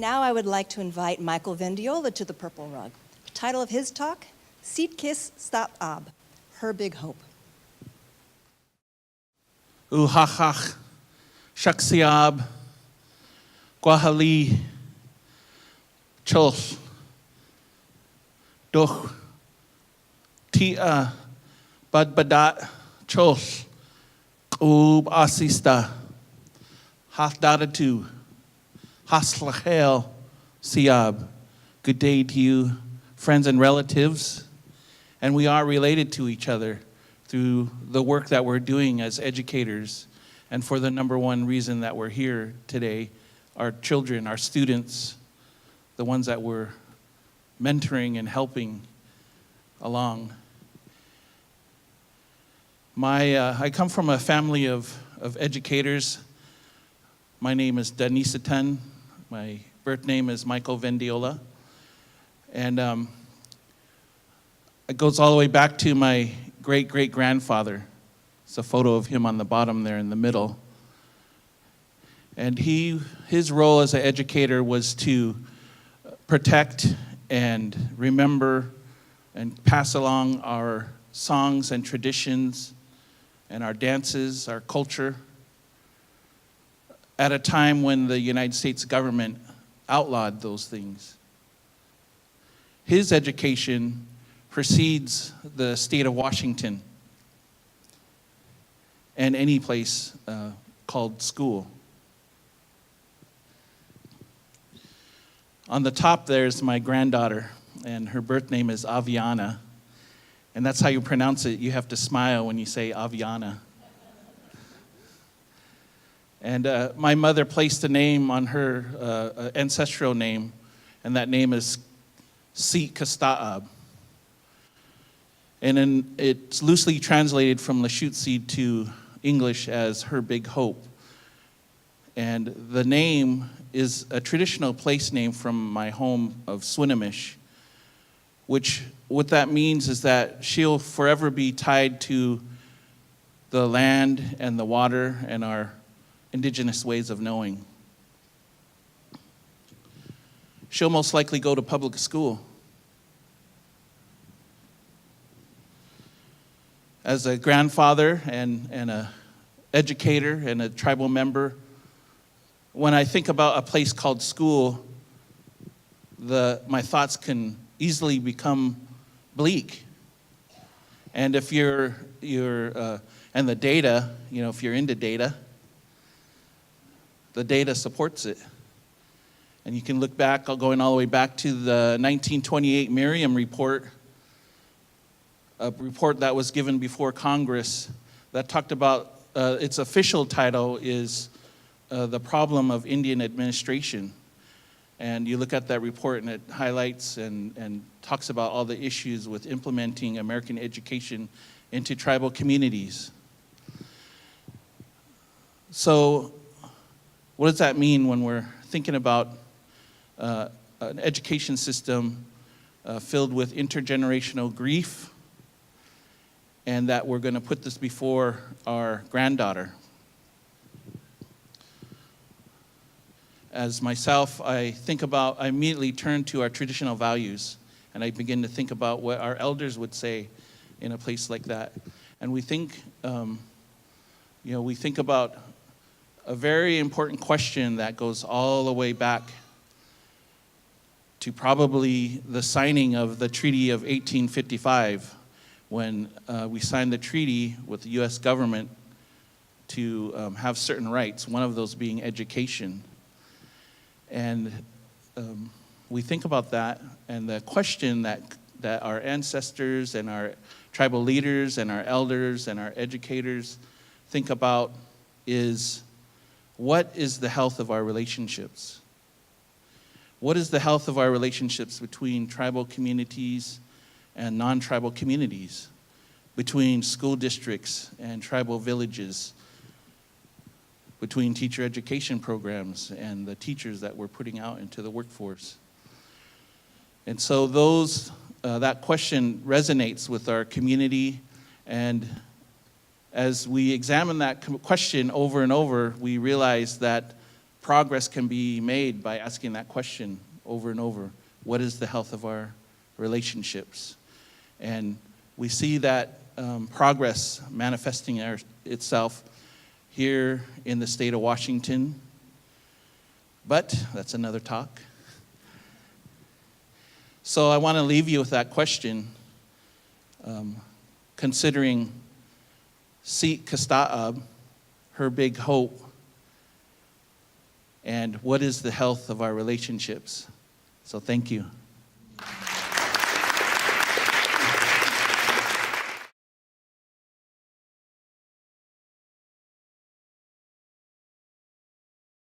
now I would like to invite Michael Vendiola to the purple rug. The title of his talk, kstatab, Her Big Hope. Uhachach, shaksiab, guahali, chos, doch, tia, badbadat, chos, ub asista, hasdadatu, haslachel, siab. Good day to you, friends and relatives. And we are related to each other through the work that we're doing as educators. And for the number one reason that we're here today, our children, our students, the ones that we're mentoring and helping along. I come from a family of educators. My name is Danisatan. My birth name is Michael Vendiola. And it goes all the way back to my great-great-grandfather. It's a photo of him on the bottom there in the middle. And his role as an educator was to protect and remember and pass along our songs and traditions and our dances, our culture, at a time when the United States government outlawed those things. His education precedes the state of Washington and any place called school. On the top there's my granddaughter, and her birth name is Aviana. And that's how you pronounce it. You have to smile when you say Aviana. And my mother placed a name on her ancestral name, and that name is kstatab. And then it's loosely translated from Lashutsi to English as Her Big Hope. And the name is a traditional place name from my home of Swinomish, which what that means is that she'll forever be tied to the land and the water and our indigenous ways of knowing. She'll most likely go to public school. As a grandfather and an educator and a tribal member, when I think about a place called school, my thoughts can easily become bleak. And if you're and the data, if you're into data, the data supports it. And you can look back, going all the way back to the 1928 Merriam report, a report that was given before Congress that talked about, its official title is The Problem of Indian Administration. And you look at that report and it highlights and talks about all the issues with implementing American education into tribal communities. So what does that mean when we're thinking about an education system filled with intergenerational grief, and that we're going to put this before our granddaughter? As myself, I immediately turn to our traditional values, and I begin to think about what our elders would say in a place like that. And we think about a very important question that goes all the way back to probably the signing of the Treaty of 1855, when we signed the treaty with the U.S. government to have certain rights, one of those being education. And we think about that, and the question that our ancestors and our tribal leaders and our elders and our educators think about is, what is the health of our relationships? What is the health of our relationships between tribal communities and non-tribal communities, between school districts and tribal villages, between teacher education programs and the teachers that we're putting out into the workforce? And so that question resonates with our community, and as we examine that question over and over, we realize that progress can be made by asking that question over and over. What is the health of our relationships? And we see that progress manifesting itself here in the state of Washington. But that's another talk. So I want to leave you with that question, considering kstatab, her big hope, and what is the health of our relationships. So thank you.